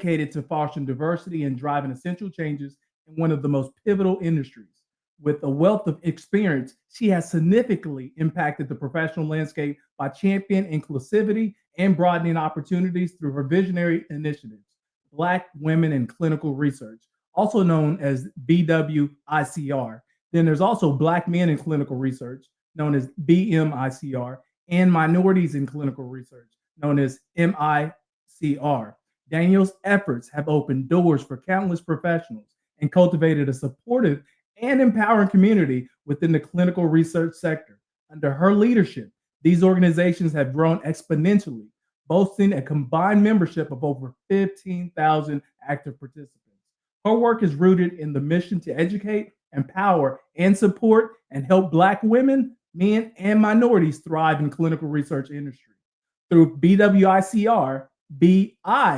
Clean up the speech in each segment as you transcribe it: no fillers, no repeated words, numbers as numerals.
dedicated to fostering diversity and driving essential changes in one of the most pivotal industries. With a wealth of experience, she has significantly impacted the professional landscape by championing inclusivity and broadening opportunities through her visionary initiatives, Black Women in Clinical Research, also known as BWICR. Then there's also Black Men in Clinical Research, known as BMICR, and Minorities in Clinical Research, known as MICR. Danielle's efforts have opened doors for countless professionals and cultivated a supportive and empowering community within the clinical research sector. Under her leadership, these organizations have grown exponentially, boasting a combined membership of over 15,000 active participants. Her work is rooted in the mission to educate, empower, and support and help Black women, men, and minorities thrive in clinical research industry. Through BWICR, BMICR,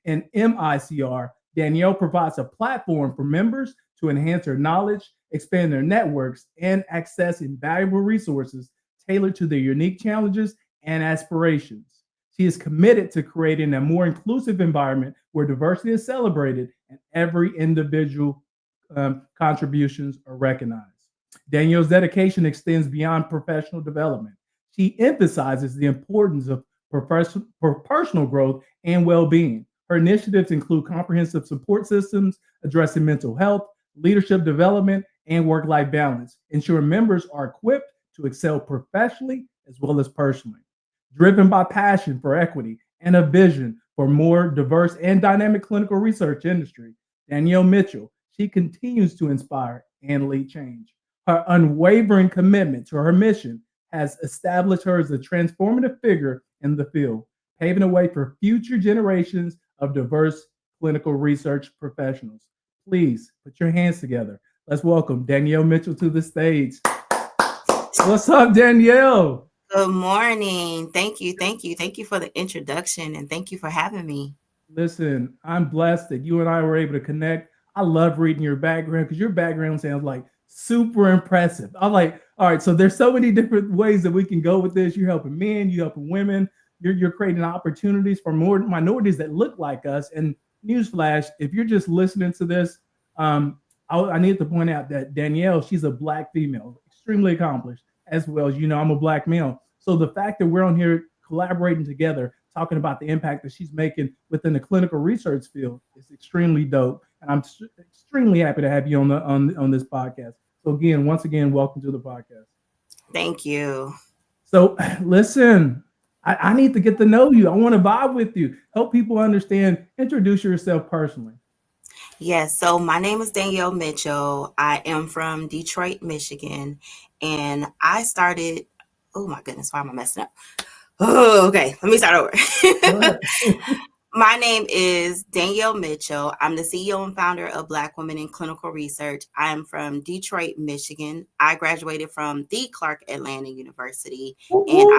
and MICR, Danielle provides a platform for members to enhance their knowledge, expand their networks, and access invaluable resources tailored to their unique challenges and aspirations. She is committed to creating a more inclusive environment where diversity is celebrated and every individual contributions are recognized. Danielle's dedication extends beyond professional development. She emphasizes the importance of personal growth and well-being. Her initiatives include comprehensive support systems addressing mental health, leadership development, and work-life balance, ensuring members are equipped to excel professionally as well as personally. Driven by passion for equity and a vision for more diverse and dynamic clinical research industry, Danielle Mitchell, she continues to inspire and lead change. Her unwavering commitment to her mission has established her as a transformative figure in the field, paving the way for future generations of diverse clinical research professionals. Please put your hands together. Let's welcome Danielle Mitchell to the stage. What's up, Danielle? Good morning. Thank you. Thank you. Thank you for the introduction and thank you for having me. Listen, I'm blessed that you and I were able to connect. I love reading your background because your background sounds like super impressive. I'm like, all right, so there's so many different ways that we can go with this. You're helping men, you're helping women, you're creating opportunities for more minorities that look like us. And newsflash, if you're just listening to this, I need to point out that Danielle, she's a Black female, extremely accomplished, as well as, I'm a Black male. So the fact that we're on here collaborating together, talking about the impact that she's making within the clinical research field is extremely dope. And I'm extremely happy to have you on this podcast. So once again, welcome to the podcast. Thank you. So listen, I need to get to know you. I want to vibe with you. Help people understand. Introduce yourself personally. Yes. So my name is Danielle Mitchell. I am from Detroit, Michigan. And I started, oh my goodness, why am I messing up? Oh, okay. Let me start over. My name is Danielle Mitchell. I'm the CEO and founder of Black Women in Clinical Research. I am from Detroit, Michigan. I graduated from the Clark Atlanta University, and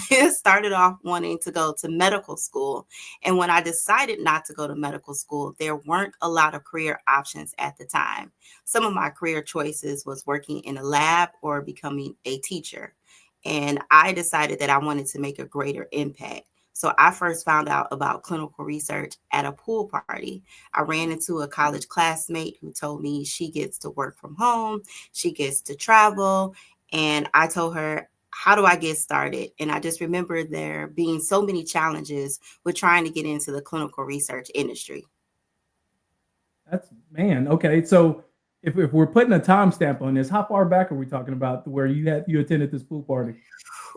I started off wanting to go to medical school. And when I decided not to go to medical school, there weren't a lot of career options at the time. Some of my career choices was working in a lab or becoming a teacher. And I decided that I wanted to make a greater impact. So I first found out about clinical research at a pool party. I ran into a college classmate who told me she gets to work from home, she gets to travel. And I told her, how do I get started? And I just remember there being so many challenges with trying to get into the clinical research industry. Okay. So if we're putting a timestamp on this, how far back are we talking about where you attended this pool party?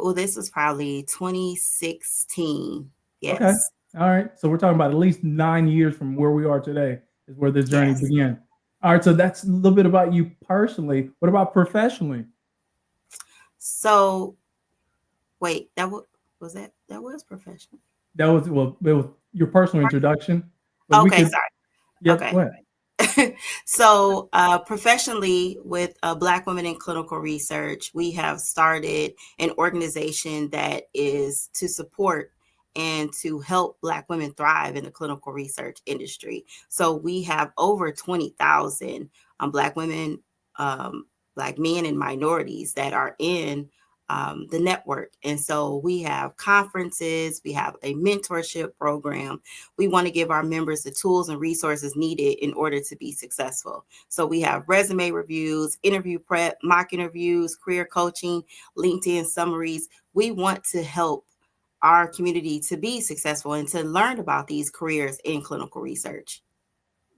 Oh, this was probably 2016. Yes. Okay. All right. So we're talking about at least 9 years from where we are today is where this journey began. All right. So that's a little bit about you personally. What about professionally? So wait, that was professional. That was it was your personal introduction. Okay, sorry. Yep, Okay. go ahead. So professionally with Black Women in Clinical Research, we have started an organization that is to support and to help Black women thrive in the clinical research industry. So we have over 20,000 Black women, Black men, and minorities that are in the network. And so we have conferences, we have a mentorship program. We want to give our members the tools and resources needed in order to be successful. So we have resume reviews, interview prep, mock interviews, career coaching, LinkedIn summaries. We want to help our community to be successful and to learn about these careers in clinical research.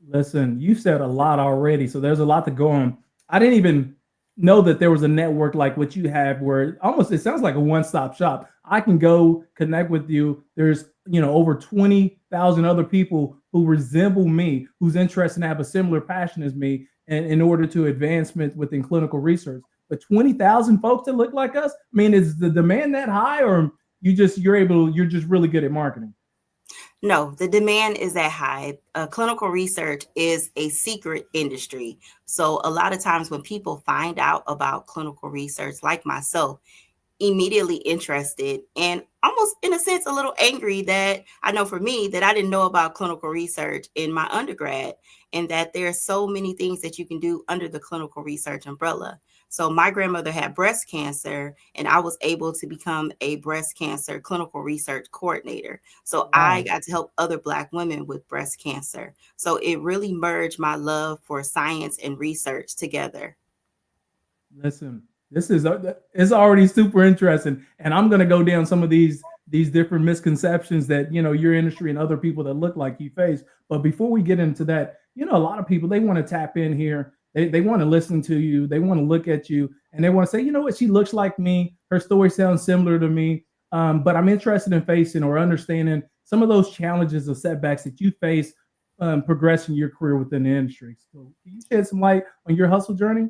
Listen, you said a lot already, so there's a lot to go on. I didn't even know that there was a network like what you have, where almost it sounds like a one-stop shop. I can go connect with you. There's over 20,000 other people who resemble me, who's interested and have a similar passion as me, and in order to advancement within clinical research. But 20,000 folks that look like us. I mean, is the demand that high, or you're just really good at marketing? No, the demand is that high. Clinical research is a secret industry. So a lot of times when people find out about clinical research, like myself, immediately interested and almost in a sense a little angry that I know for me that I didn't know about clinical research in my undergrad, and that there are so many things that you can do under the clinical research umbrella. So my grandmother had breast cancer, and I was able to become a breast cancer clinical research coordinator. So I Wow. got to help other Black women with breast cancer. So it really merged my love for science and research together. Listen, this is it's already super interesting, and I'm gonna go down some of these different misconceptions that your industry and other people that look like you face. But before we get into that, a lot of people, they want to tap in here. They want to listen to you. They want to look at you, and they want to say, you know what, she looks like me. Her story sounds similar to me. But I'm interested in facing or understanding some of those challenges or setbacks that you face progressing your career within the industry. So, can you shed some light on your hustle journey?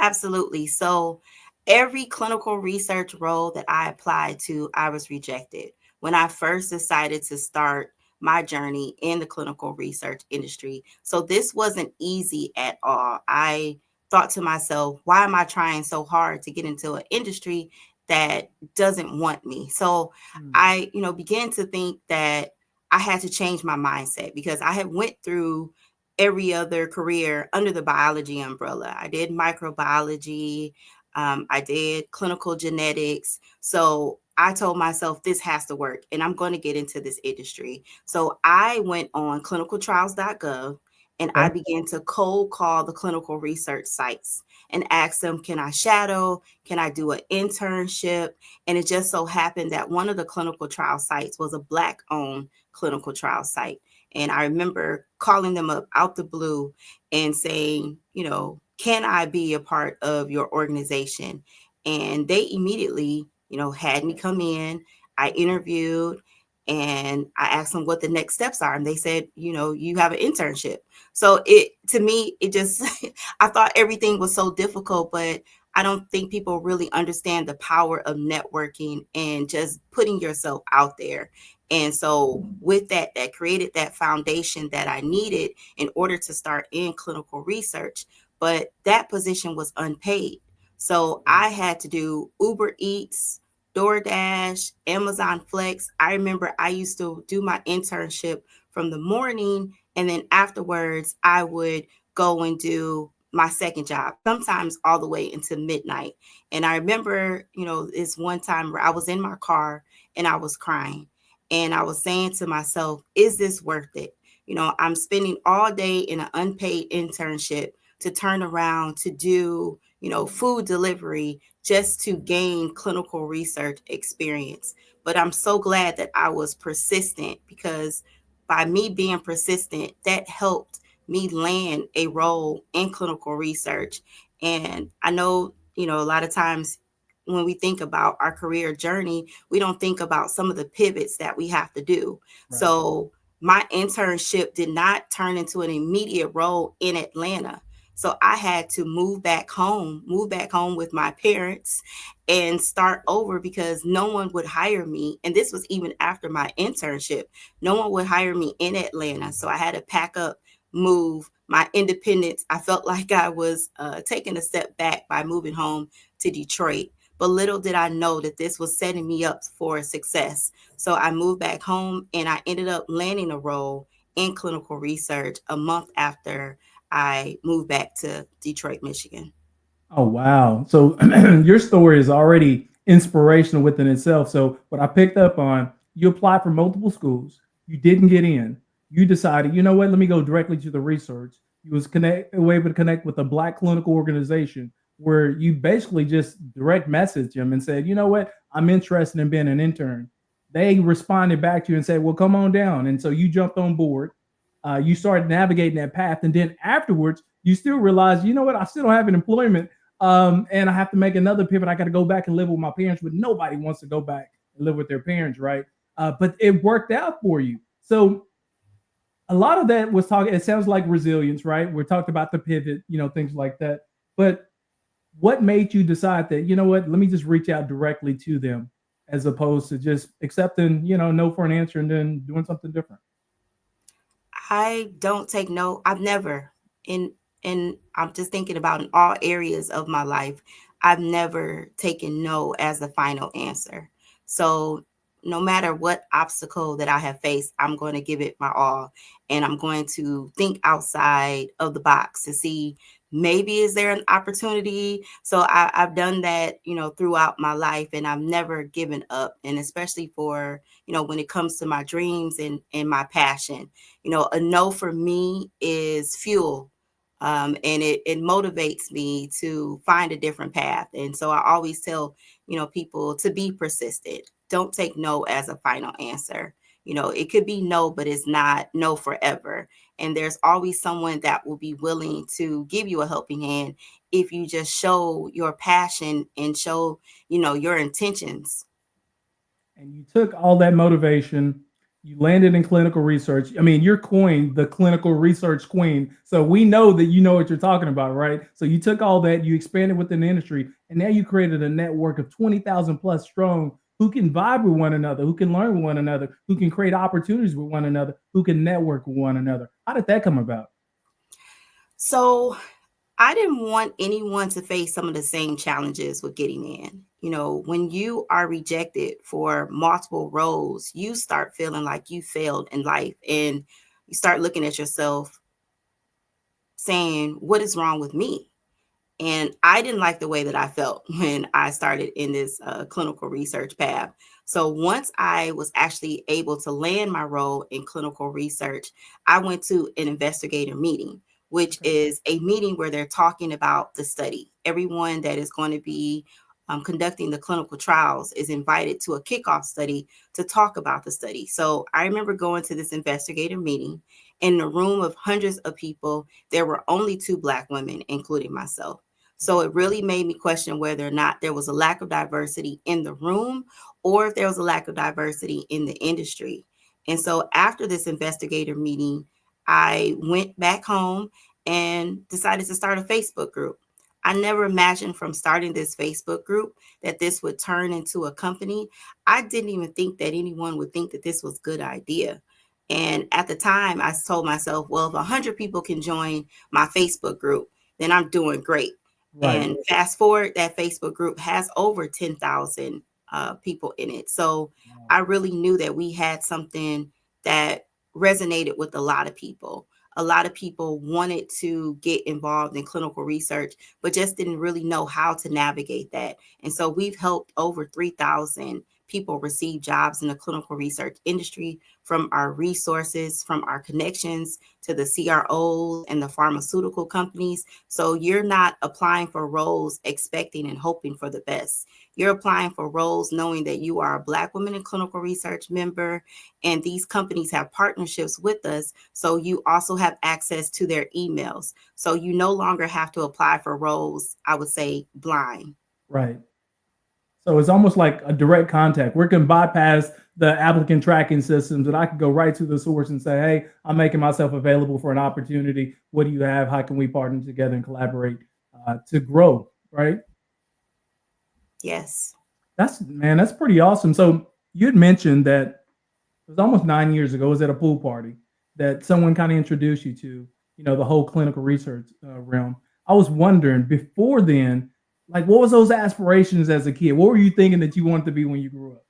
Absolutely. So every clinical research role that I applied to, I was rejected. When I first decided to start my journey in the clinical research industry. So this wasn't easy at all. I thought to myself, why am I trying so hard to get into an industry that doesn't want me? So Hmm. I, began to think that I had to change my mindset because I had went through every other career under the biology umbrella. I did microbiology, I did clinical genetics. So I told myself this has to work and I'm going to get into this industry. So I went on clinicaltrials.gov and I Okay. began to cold call the clinical research sites and ask them, can I shadow? Can I do an internship? And it just so happened that one of the clinical trial sites was a Black owned clinical trial site. And I remember calling them up out the blue and saying, can I be a part of your organization? And they immediately, had me come in. I interviewed and I asked them what the next steps are. And they said, you have an internship. So to me, it just, I thought everything was so difficult, but I don't think people really understand the power of networking and just putting yourself out there. And so with that, that created that foundation that I needed in order to start in clinical research. But that position was unpaid. So I had to do Uber Eats, DoorDash, Amazon Flex. I remember I used to do my internship from the morning, and then afterwards I would go and do my second job, sometimes all the way into midnight. And I remember, this one time where I was in my car and I was crying. And I was saying to myself, is this worth it? I'm spending all day in an unpaid internship to turn around to do, food delivery just to gain clinical research experience. But I'm so glad that I was persistent because by me being persistent, that helped me land a role in clinical research. And I know, a lot of times when we think about our career journey, we don't think about some of the pivots that we have to do. Right. So my internship did not turn into an immediate role in Atlanta. So I had to move back home with my parents and start over because no one would hire me. And this was even after my internship. No one would hire me in Atlanta. So I had to pack up, move my independence. I felt like I was taking a step back by moving home to Detroit. But little did I know that this was setting me up for success. So I moved back home and I ended up landing a role in clinical research a month after I moved back to Detroit, Michigan. Oh wow! So your story is already inspirational within itself. So what I picked up on, you applied for multiple schools, you didn't get in. You decided, you know what, let me go directly to the research. You was able to connect with a Black clinical organization where you basically just direct messaged them and said, you know what, I'm interested in being an intern. They responded back to you and said, well, come on down. And so you jumped on board. You started navigating that path. And then afterwards, you still realized, you know what, I still don't have an employment, and I have to make another pivot. I got to go back and live with my parents, but nobody wants to go back and live with their parents, right? But it worked out for you. So a lot of that was talking. It sounds like resilience, right? We talked about the pivot, things like that. But what made you decide that, you know what, let me just reach out directly to them as opposed to just accepting, no for an answer and then doing something different? I don't take no. I've never in I'm just thinking about in all areas of my life, I've never taken no as the final answer. So no matter what obstacle that I have faced, I'm going to give it my all, and I'm going to think outside of the box to see maybe is there an opportunity. So I've done that, throughout my life, and I've never given up. And especially for, when it comes to my dreams and my passion, a no for me is fuel. And it motivates me to find a different path. And so I always tell, people to be persistent. Don't take no as a final answer. It could be no, but it's not no forever. And there's always someone that will be willing to give you a helping hand if you just show your passion and show, your intentions. And you took all that motivation, you landed in clinical research. I mean, you're coined the clinical research queen. So we know that you know what you're talking about, right? So you took all that, you expanded within the industry, and now you created a network of 20,000 plus strong who can vibe with one another, who can learn with one another, who can create opportunities with one another, who can network with one another. How did that come about? So I didn't want anyone to face some of the same challenges with getting in. When you are rejected for multiple roles, you start feeling like you failed in life, and you start looking at yourself saying, what is wrong with me? And I didn't like the way that I felt when I started in this clinical research path. So once I was actually able to land my role in clinical research, I went to an investigator meeting, which Okay. is a meeting where they're talking about the study. Everyone that is going to be conducting the clinical trials is invited to a kickoff study to talk about the study. So I remember going to this investigator meeting. In a room of hundreds of people, there were only two Black women, including myself. So it really made me question whether or not there was a lack of diversity in the room or if there was a lack of diversity in the industry. And so after this investigator meeting, I went back home and decided to start a Facebook group. I never imagined from starting this Facebook group that this would turn into a company. I didn't even think that anyone would think that this was a good idea. And at the time, I told myself, well, if 100 people can join my Facebook group, then I'm doing great. Right. And fast forward, that Facebook group has over 10,000 people in it. So Wow. I really knew that we had something that resonated with a lot of people. A lot of people wanted to get involved in clinical research, but just didn't really know how to navigate that. And so we've helped over 3,000 people receive jobs in the clinical research industry from our resources, from our connections to the CROs and the pharmaceutical companies. So you're not applying for roles expecting and hoping for the best. You're applying for roles knowing that you are a Black woman in clinical research member, and these companies have partnerships with us. So you also have access to their emails. So you no longer have to apply for roles, I would say, blind. Right. So it's almost like a direct contact. We can bypass the applicant tracking systems and I can go right to the source and say, hey, I'm making myself available for an opportunity. What do you have? How can we partner together and collaborate to grow? Right. Yes. That's pretty awesome. So you had mentioned that it was almost 9 years ago. It was at a pool party that someone kind of introduced you to, the whole clinical research realm. I was wondering before then, like, what was those aspirations as a kid? What were you thinking that you wanted to be when you grew up?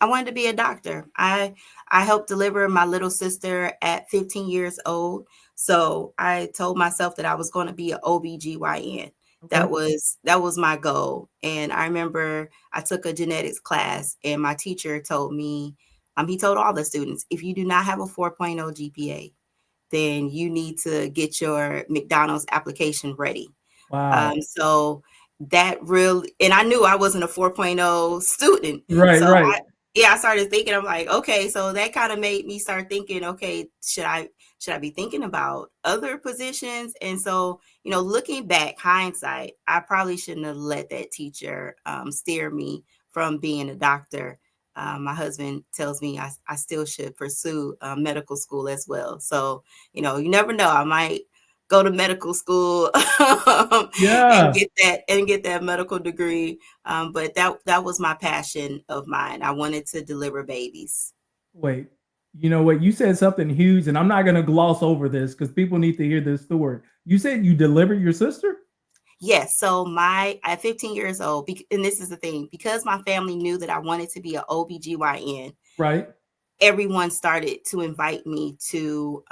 I wanted to be a doctor. I helped deliver my little sister at 15 years old. So I told myself that I was going to be an OBGYN. Okay. That was my goal. And I remember I took a genetics class and my teacher told me, he told all the students, if you do not have a 4.0 GPA, then you need to get your McDonald's application ready. Wow. So that really, and I knew I wasn't a 4.0 student. Right, So right. I started thinking, I'm like, okay, so that kind of made me start thinking, okay, should I be thinking about other positions? And so, looking back, hindsight, I probably shouldn't have let that teacher steer me from being a doctor. My husband tells me I still should pursue medical school as well. So, you never know. I might go to medical school and Yeah. get that medical degree. But that was my passion of mine. I wanted to deliver babies. Wait, you know what? You said something huge, and I'm not going to gloss over this because people need to hear this story. You said you delivered your sister? Yes. So at 15 years old, and this is the thing, because my family knew that I wanted to be an OBGYN, Right. everyone started to invite me to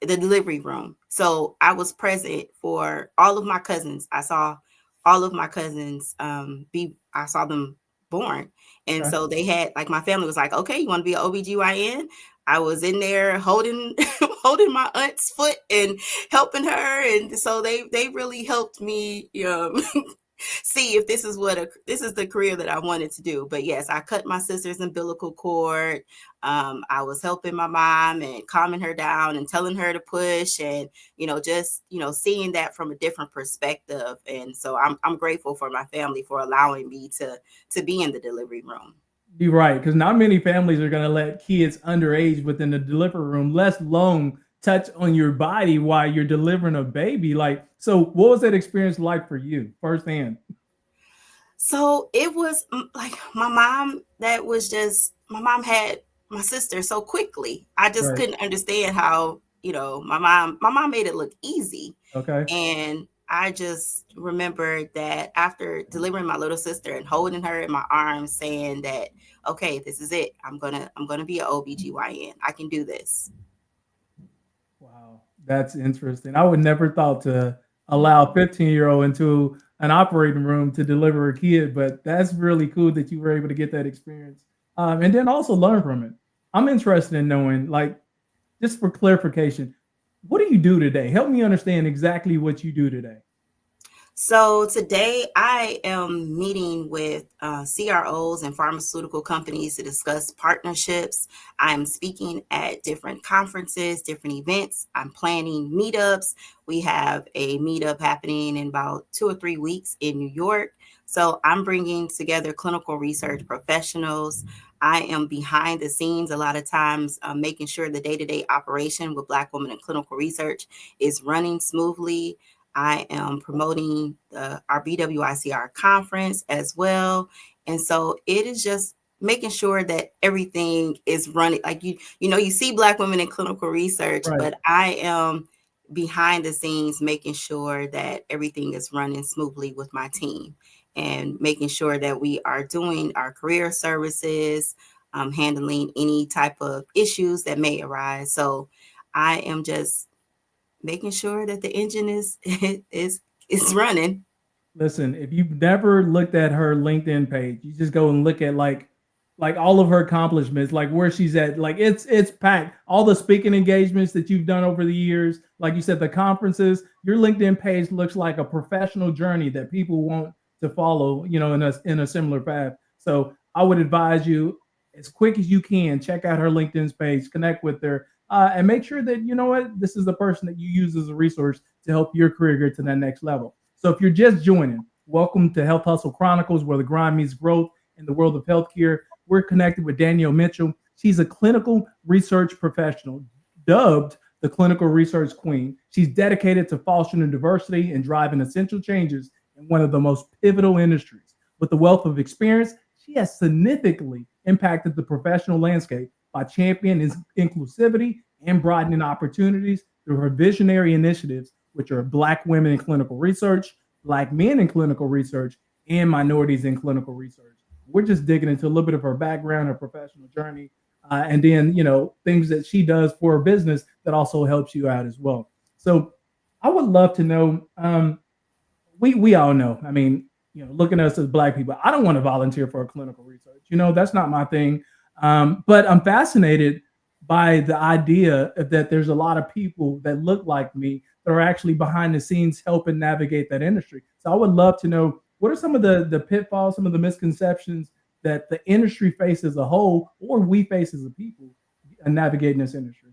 the delivery room. So I was present for all of my cousins. I saw all of my cousins I saw them born. And Okay. so they had, like, my family was like, okay, you want to be an OBGYN? I was in there holding holding my aunt's foot and helping her. And so they really helped me see if this is the career that I wanted to do. But yes, I cut my sister's umbilical cord. I was helping my mom and calming her down and telling her to push, and just seeing that from a different perspective. And so I'm grateful for my family for allowing me to be in the delivery room. You're right, because not many families are going to let kids underage within the delivery room, let alone touch on your body while you're delivering a baby. Like, so what was that experience like for you firsthand? So it was like my mom had my sister so quickly. I just Right. couldn't understand how, my mom made it look easy. Okay. And I just remembered that after delivering my little sister and holding her in my arms, saying that, okay, this is it. I'm gonna be an OBGYN. I can do this. Wow, that's interesting. I would never thought to allow a 15-year-old into an operating room to deliver a kid, but that's really cool that you were able to get that experience, and then also learn from it. I'm interested in knowing, like, just for clarification, what do you do today? Help me understand exactly what you do today. So today I am meeting with CROs and pharmaceutical companies to discuss partnerships. I'm speaking at different conferences, different events. I'm planning meetups. We have a meetup happening in about 2 or 3 weeks in New York. So I'm bringing together clinical research professionals. I am behind the scenes a lot of times, making sure the day-to-day operation with Black women in clinical research is running smoothly. I am promoting our BWICR conference as well. And so it is just making sure that everything is running. Like, you see Black women in clinical research, Right. but I am behind the scenes making sure that everything is running smoothly with my team, and making sure that we are doing our career services, handling any type of issues that may arise. So I am just making sure that the engine is is running. Listen, if you've never looked at her LinkedIn page, you just go and look at like all of her accomplishments, like where she's at. Like it's packed. All the speaking engagements that you've done over the years, like you said, the conferences. Your LinkedIn page looks like a professional journey that people want to follow. In a similar path. So I would advise you, as quick as you can, check out her LinkedIn page, connect with her, and make sure that you know what this is the person that you use as a resource to help your career get to that next level. So if you're just joining, welcome to Health Hustle Chronicles, where the grind meets growth in the world of healthcare. We're connected with Danielle Mitchell. She's a clinical research professional, dubbed the clinical research queen. She's dedicated to fostering diversity and driving essential changes in one of the most pivotal industries. With a wealth of experience, she has significantly impacted the professional landscape by championing inclusivity and broadening opportunities through her visionary initiatives, which are Black women in clinical research, Black men in clinical research, and minorities in clinical research. We're just digging into a little bit of her background, her professional journey, and then things that she does for her business that also helps you out as well. So I would love to know, we all know. I mean, looking at us as Black people, I don't want to volunteer for a clinical research. That's not my thing. But I'm fascinated by the idea that there's a lot of people that look like me that are actually behind the scenes helping navigate that industry. So I would love to know, what are some of the pitfalls, some of the misconceptions that the industry faces as a whole, or we face as a people, navigating this industry.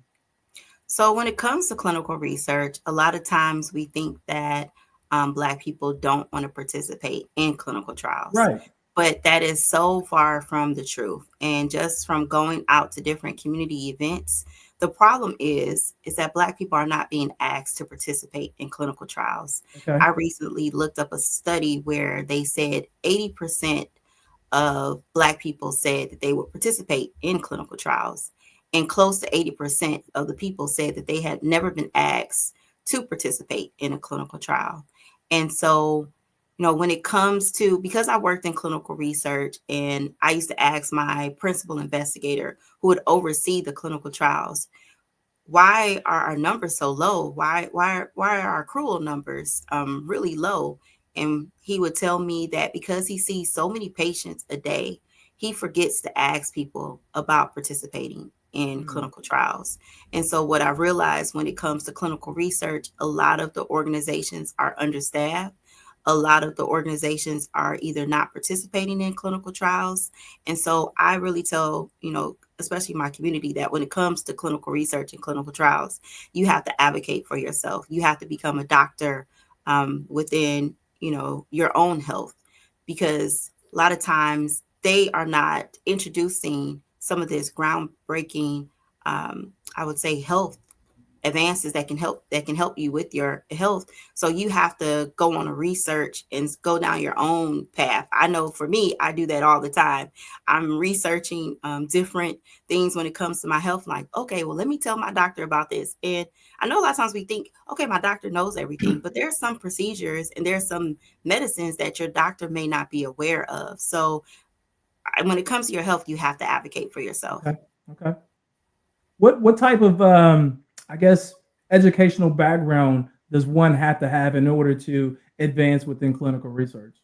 So, when it comes to clinical research, a lot of times we think that Black people don't want to participate in clinical trials, Right. but that is so far from the truth. And just from going out to different community events, the problem is that Black people are not being asked to participate in clinical trials. Okay. I recently looked up a study where they said 80% of Black people said that they would participate in clinical trials. And close to 80% of the people said that they had never been asked to participate in a clinical trial. And so, when it comes to, because I worked in clinical research and I used to ask my principal investigator who would oversee the clinical trials, why are our numbers so low? Why are our accrual numbers really low? And he would tell me that because he sees so many patients a day, he forgets to ask people about participating in Mm. clinical trials. And so what I realized when it comes to clinical research, a lot of the organizations are understaffed. A lot of the organizations are either not participating in clinical trials. And so I really tell, especially my community, that when it comes to clinical research and clinical trials, you have to advocate for yourself. You have to become a doctor within, your own health, because a lot of times they are not introducing some of this groundbreaking, I would say, health advances that can help you with your health. So you have to go on a research and go down your own path. I know for me, I do that all the time. I'm researching different things when it comes to my health. Like, okay, well, let me tell my doctor about this. And I know a lot of times we think, okay, my doctor knows everything, but there's some procedures and there's some medicines that your doctor may not be aware of. So when it comes to your health, you have to advocate for yourself. Okay. Okay. What type of I guess educational background does one have to have in order to advance within clinical research?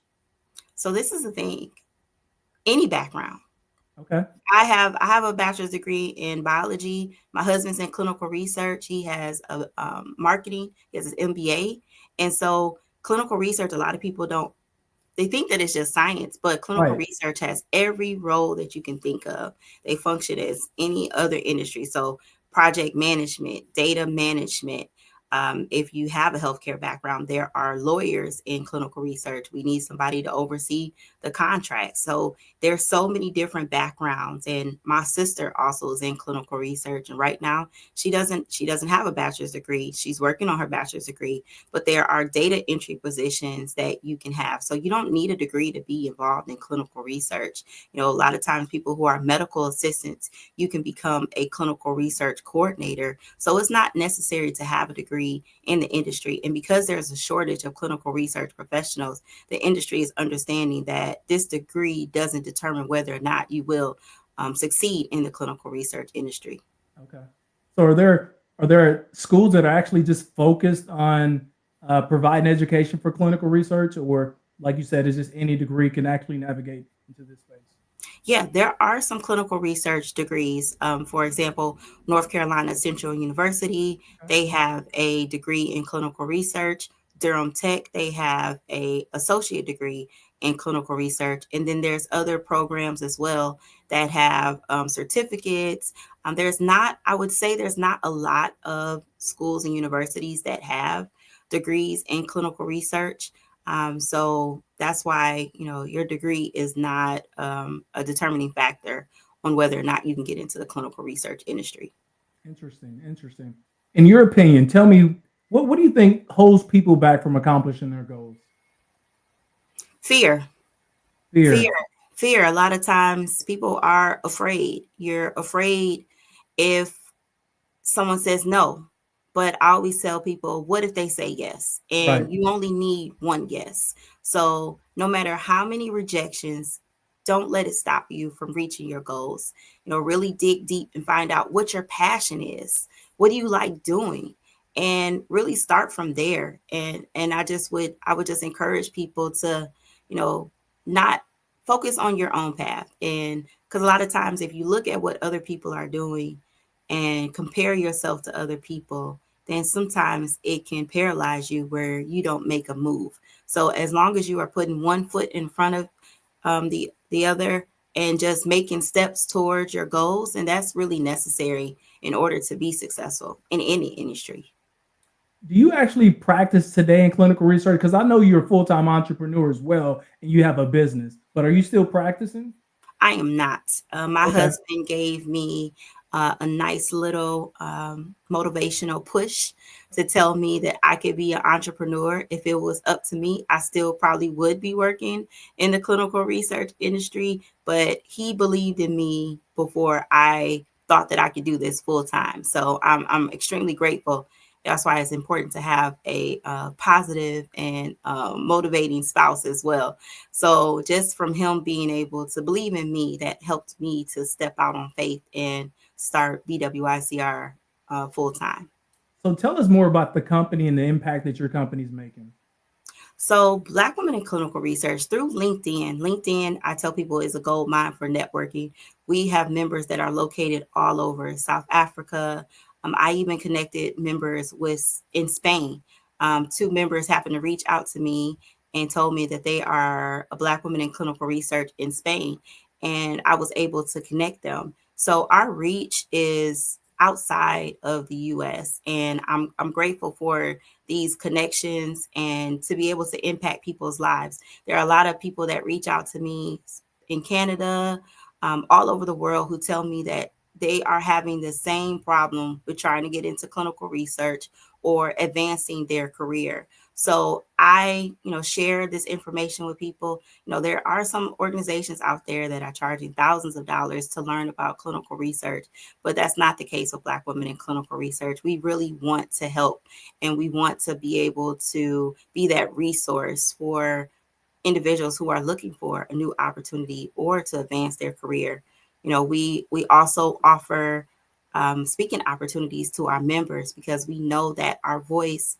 So this is the thing, any background. Okay. I have a bachelor's degree in biology. My husband's in clinical research. He has a marketing. He has an MBA, and so clinical research. A lot of people don't. They think that it's just science, but clinical Right. research has every role that you can think of. They function as any other industry. So project management, data management. If you have a healthcare background, there are lawyers in clinical research. We need somebody to oversee the contract. So there's so many different backgrounds. And my sister also is in clinical research. And right now she doesn't have a bachelor's degree. She's working on her bachelor's degree, but there are data entry positions that you can have. So you don't need a degree to be involved in clinical research. A lot of times people who are medical assistants, you can become a clinical research coordinator. So it's not necessary to have a degree in the industry. And because there's a shortage of clinical research professionals, the industry is understanding that this degree doesn't determine whether or not you will succeed in the clinical research industry. Okay. So are there schools that are actually just focused on providing education for clinical research, or like you said, is just any degree can actually navigate into this space? Yeah, there are some clinical research degrees. For example, North Carolina Central University, Okay. they have a degree in clinical research. Durham Tech, they have a associate degree in clinical research. And then there's other programs as well that have certificates. I would say there's not a lot of schools and universities that have degrees in clinical research. So that's why, your degree is not a determining factor on whether or not you can get into the clinical research industry. Interesting. Interesting. In your opinion, tell me, what do you think holds people back from accomplishing their goals? Fear, fear, Fear. fear. A lot of times people are afraid. You're afraid if someone says no. But I always tell people, what if they say yes? Right. And you only need one yes. So no matter how many rejections, don't let it stop you from reaching your goals. Really dig deep and find out what your passion is. What do you like doing? and really start from there. And I would just encourage people to, you know, not focus on your own path. And because a lot of times if you look at what other people are doing and compare yourself to other people, then sometimes it can paralyze you where you don't make a move. So as long as you are putting one foot in front of the other and just making steps towards your goals, and that's really necessary in order to be successful in any industry. Do you actually practice today in clinical research? Because I know you're a full time entrepreneur as well, and you have a business. But are you still practicing? I am not. My Okay. husband gave me a nice little motivational push to tell me that I could be an entrepreneur. If it was up to me, I still probably would be working in the clinical research industry, but he believed in me before I thought that I could do this full time. So I'm extremely grateful. That's why it's important to have a positive and motivating spouse as well. So just from him being able to believe in me, that helped me to step out on faith and start BWICR full time. So tell us more about the company and the impact that your company's making. So, Black women in clinical research through LinkedIn. LinkedIn, I tell people, is a gold mine for networking. We have members that are located all over South Africa. I even connected members with in Spain. Two members happened to reach out to me and told me that they are a Black woman in clinical research in Spain, and I was able to connect them. So our reach is outside of the U.S., and I'm grateful for these connections and to be able to impact people's lives. There are a lot of people that reach out to me in Canada, all over the world, who tell me that they are having the same problem with trying to get into clinical research or advancing their career. So I, share this information with people. There are some organizations out there that are charging thousands of dollars to learn about clinical research, but that's not the case with Black women in clinical research. We really want to help, and we want to be able to be that resource for individuals who are looking for a new opportunity or to advance their career. We also offer speaking opportunities to our members because we know that our voice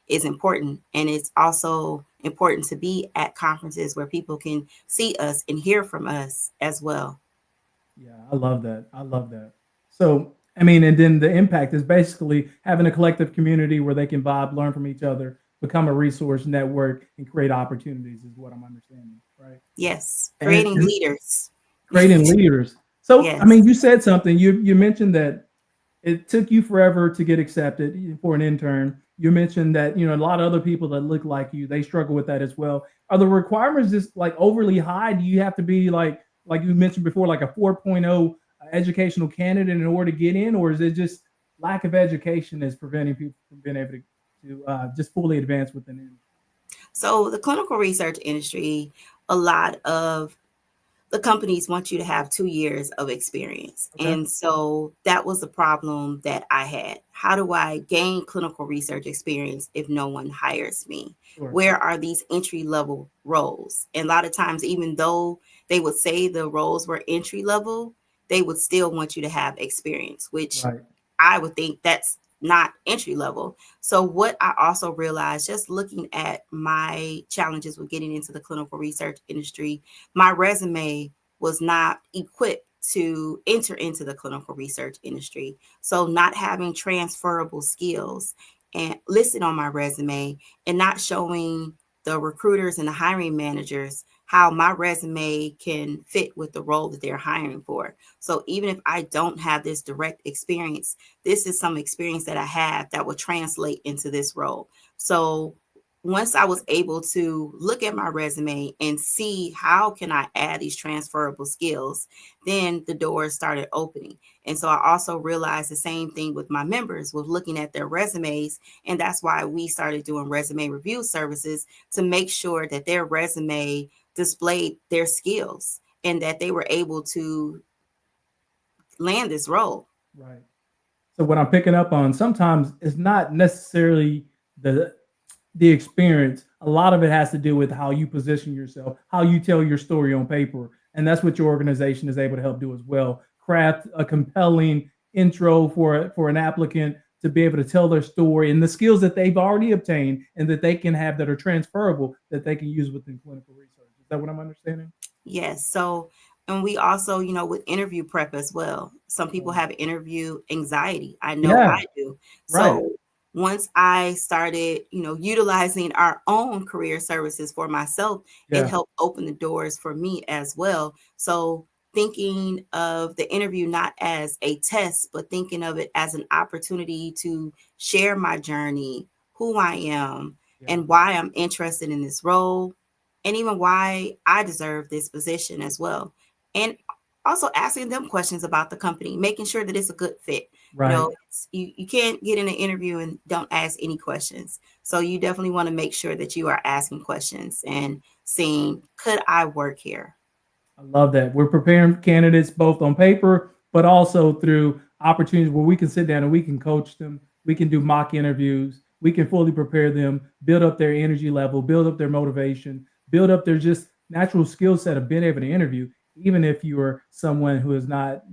is important, and it's also important to be at conferences where people can see us and hear from us as well. Yeah, I love that. I love that. So, I mean, and then the impact is basically having a collective community where they can vibe, learn from each other, become a resource network, and create opportunities, is what I'm understanding, right? Yes, creating And leaders. creating leaders. So, I Yes. mean, you said something. You mentioned that it took you forever to get accepted for an intern. You mentioned that a lot of other people that look like you, they struggle with that as well. Are the requirements just like overly high? Do you have to be like you mentioned before, like a 4.0 educational candidate in order to get in, or is it just lack of education is preventing people from being able to just fully advance within it? So the clinical research industry, a lot of the companies want you to have 2 years of experience. Okay, And so that was the problem that I had. How do I gain clinical research experience if no one hires me? sure, Where are these entry level roles? And a lot of times, even though they would say the roles were entry level, they would still want you to have experience, which right, I would think that's not entry level. So, what I also realized just looking at my challenges with getting into the clinical research industry, my resume was not equipped to enter into the clinical research industry. So, not having transferable skills and listed on my resume and not showing the recruiters and the hiring managers how my resume can fit with the role that they're hiring for. So, even if I don't have this direct experience, this is some experience that I have that will translate into this role. So once I was able to look at my resume and see how can I add these transferable skills, then the doors started opening. And so I also realized the same thing with my members with looking at their resumes. And that's why we started doing resume review services to make sure that their resume displayed their skills and that they were able to land this role. right. So what I'm picking up on, sometimes it's not necessarily the experience. A lot of it has to do with how you position yourself, how you tell your story on paper, and that's what your organization is able to help do as well. Craft a compelling intro for an applicant to be able to tell their story and the skills that they've already obtained and that they can have that are transferable that they can use within clinical research. Is that what I'm understanding? Yes. So, and we also, with interview prep as well. Some people Oh, have interview anxiety. I know yeah, I do. right. So, once I started, utilizing our own career services for myself, it Yeah, helped open the doors for me as well. So, thinking of the interview not as a test, but thinking of it as an opportunity to share my journey, who I am, yeah. and why I'm interested in this role, and even why I deserve this position as well. And also asking them questions about the company, making sure that it's a good fit. Right. You can't get in an interview and don't ask any questions. So you definitely want to make sure that you are asking questions and seeing, could I work here? I love that. We're preparing candidates both on paper, but also through opportunities where we can sit down and we can coach them. We can do mock interviews. We can fully prepare them, build up their energy level, build up their motivation, build up their just natural skill set of being able to interview. Even if you are someone who is not,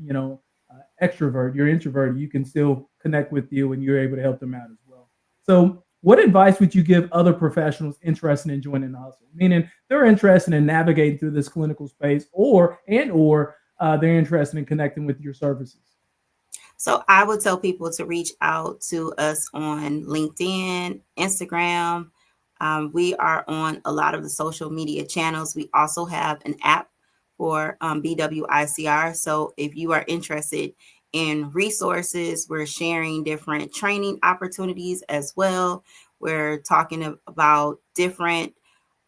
extrovert, you're introverted, you can still connect with you and you're able to help them out as well. So, what advice would you give other professionals interested in joining the hustle? Meaning they're interested in navigating through this clinical space, or they're interested in connecting with your services. So I would tell people to reach out to us on LinkedIn, Instagram. We are on a lot of the social media channels. We also have an app for BWICR. So if you are interested in resources, we're sharing different training opportunities as well. We're talking about different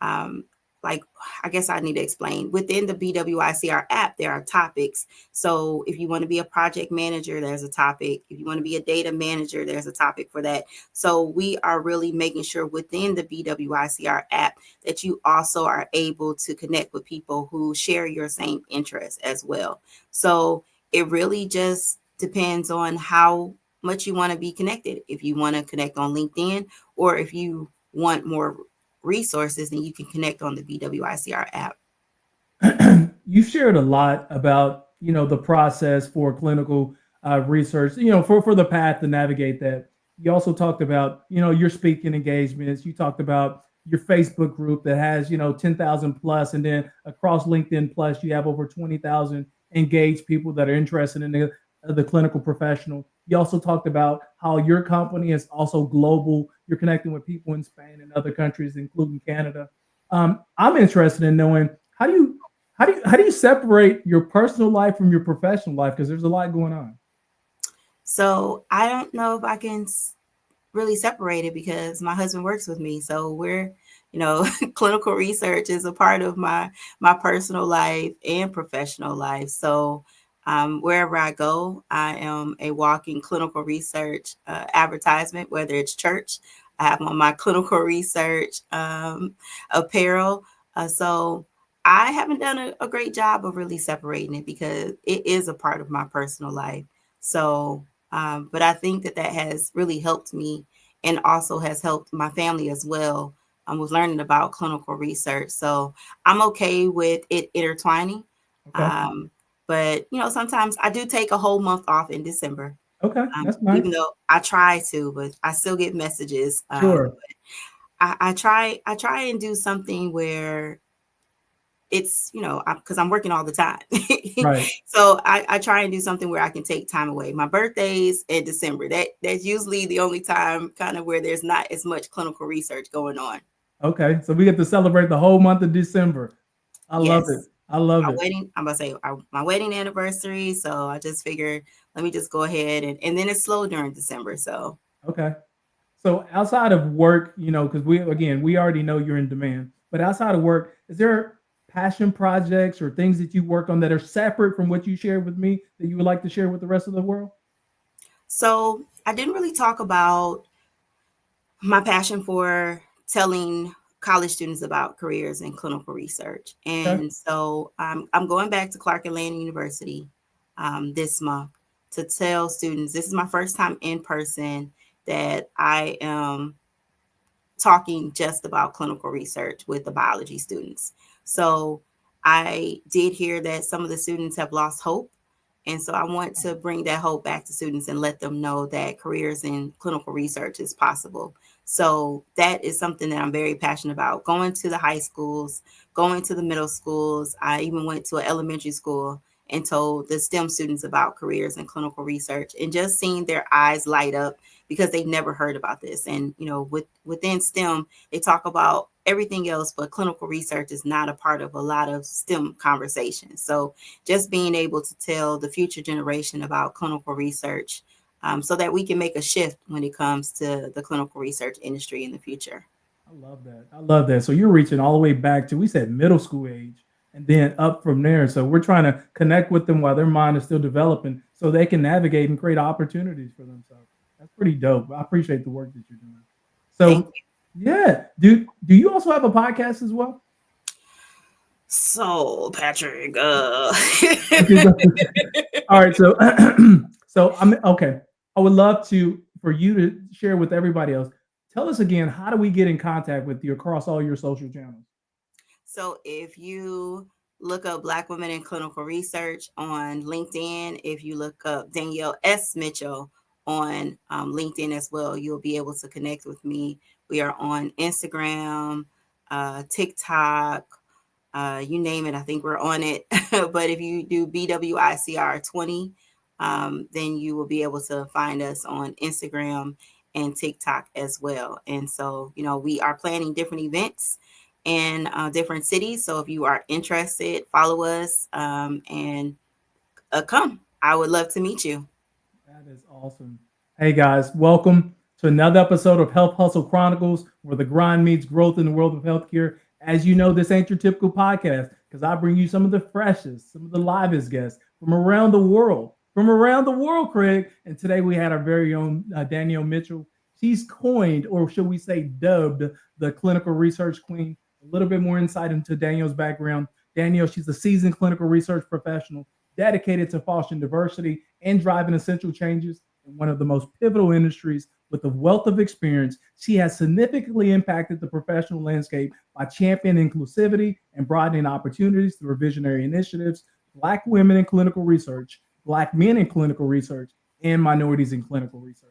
um, like I guess I need to explain within the BWICR app, there are topics. So if you want to be a project manager, there's a topic. If you want to be a data manager, there's a topic for that. So we are really making sure within the BWICR app that you also are able to connect with people who share your same interests as well. So it really just depends on how much you want to be connected. If you want to connect on LinkedIn, or if you want more resources, then you can connect on the BWICR app. You've shared a lot about the process for clinical research. For the path to navigate that. You also talked about your speaking engagements. You talked about your Facebook group that has 10,000 plus, and then across LinkedIn plus you have over 20,000 engaged people that are interested in the clinical professional. You also talked about how your company is also global. You're connecting with people in Spain and other countries, including Canada. I'm interested in knowing how do you separate your personal life from your professional life? Because there's a lot going on. So I don't know if I can really separate it because my husband works with me. So we're, clinical research is a part of my personal life and professional life. So wherever I go, I am a walking clinical research advertisement, whether it's church. I have on my clinical research apparel. So I haven't done a great job of really separating it because it is a part of my personal life. So but I think that has really helped me and also has helped my family as well with learning about clinical research. So I'm okay with it intertwining. Okay. Um, but, sometimes I do take a whole month off in December, Okay. That's even nice. though I try to, but I still get messages. Sure. I try and do something where it's because I'm working all the time. Right. So I try and do something where I can take time away. My birthday's in December. That's usually the only time kind of where there's not as much clinical research going on. Okay. So we get to celebrate the whole month of December. I love it. Yes, I love my it. wedding, I'm gonna say my wedding anniversary, so I just figured let me just go ahead, and then it's slow during December. So Okay. So outside of work, because we already know you're in demand, but outside of work, is there passion projects or things that you work on that are separate from what you shared with me that you would like to share with the rest of the world? I didn't really talk about my passion for telling college students about careers in clinical research. Okay. And so I'm going back to Clark Atlanta University this month to tell students this is my first time in person that I am talking just about clinical research with the biology students. So I did hear that some of the students have lost hope And so I want to bring that hope back to students and let them know that careers in clinical research is possible. So that is something that I'm very passionate about. Going to the high schools, going to the middle schools. I even went to an elementary school and told the STEM students about careers in clinical research, and just seeing their eyes light up because they've never heard about this. And, within STEM, they talk about everything else, but clinical research is not a part of a lot of STEM conversations. So just being able to tell the future generation about clinical research, so that we can make a shift when it comes to the clinical research industry in the future. I love that. I love that. So you're reaching all the way back to, we said, middle school age and then up from there. So we're trying to connect with them while their mind is still developing so they can navigate and create opportunities for themselves. That's pretty dope. I appreciate the work that you're doing. Thank So you. yeah, do you also have a podcast as well? So, Patrick, Okay, all right. So so I'm okay. I would love to for you to share with everybody else. Tell us again, how do we get in contact with you across all your social channels? So if you look up Black Women in Clinical Research on LinkedIn, if you look up Danielle S. Mitchell on LinkedIn as well, you'll be able to connect with me. We are on Instagram, TikTok, you name it. I think we're on it. But if you do BWICR 20, then you will be able to find us on Instagram and TikTok as well. And so, we are planning different events in different cities. So if you are interested, follow us, and come. I would love to meet you. That is awesome. Hey guys, welcome to another episode of Health Hustle Chronicles, where the grind meets growth in the world of healthcare. As you know, this ain't your typical podcast because I bring you some of the freshest, some of the livest guests from around the world, Craig. And today we had our very own Danielle Mitchell. She's coined, or should we say, dubbed, the clinical research queen. A little bit more insight into Danielle's background. Danielle, she's a seasoned clinical research professional dedicated to fostering diversity and driving essential changes in one of the most pivotal industries. With a wealth of experience, she has significantly impacted the professional landscape by championing inclusivity and broadening opportunities through her visionary initiatives, Black women in clinical research, Black men in clinical research, and minorities in clinical research.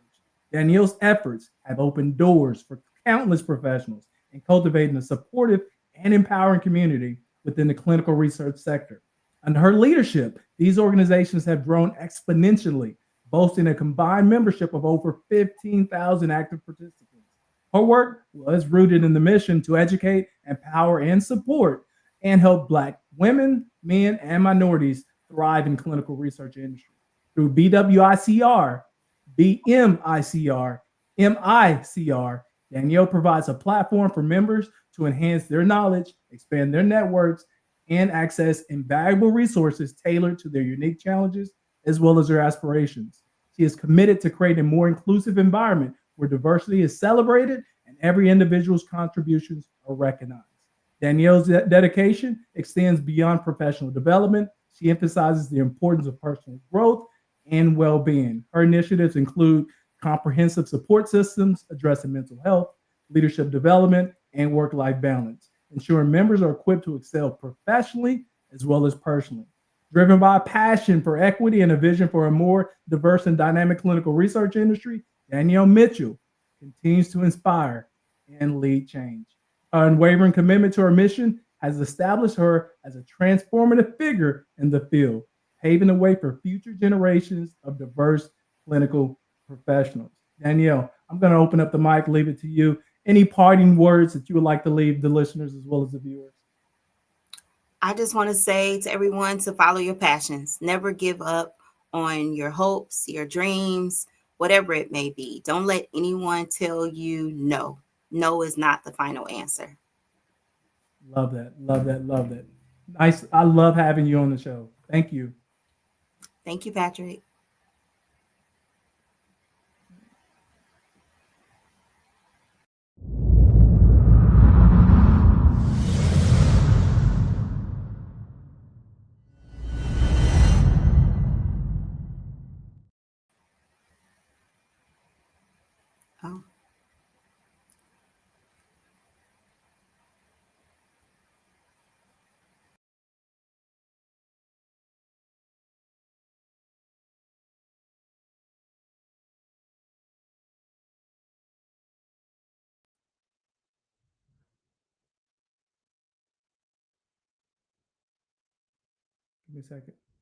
Danielle's efforts have opened doors for countless professionals in cultivating a supportive and empowering community within the clinical research sector. Under her leadership, these organizations have grown exponentially, boasting a combined membership of over 15,000 active participants. Her work was rooted in the mission to educate, empower, and support and help Black women, men, and minorities thrive in clinical research industry. Through BWICR, BMICR, MICR, Danielle provides a platform for members to enhance their knowledge, expand their networks, and access invaluable resources tailored to their unique challenges as well as their aspirations. She is committed to creating a more inclusive environment where diversity is celebrated and every individual's contributions are recognized. Danielle's dedication extends beyond professional development. She emphasizes the importance of personal growth and well being. Her initiatives include comprehensive support systems addressing mental health, leadership development, and work life balance, ensuring members are equipped to excel professionally as well as personally. Driven by a passion for equity and a vision for a more diverse and dynamic clinical research industry, Danielle Mitchell continues to inspire and lead change. Her unwavering commitment to her mission has established her as a transformative figure in the field, paving the way for future generations of diverse clinical professionals. Danielle, I'm going to open up the mic, leave it to you. Any parting words that you would like to leave the listeners as well as the viewers? I just want to say to everyone to follow your passions. Never give up on your hopes, your dreams, whatever it may be. Don't let anyone tell you no. No is not the final answer. Love that. Love that. Love that. Nice. I love having you on the show. Thank you. Thank you, Patrick. Oh. Give me a second.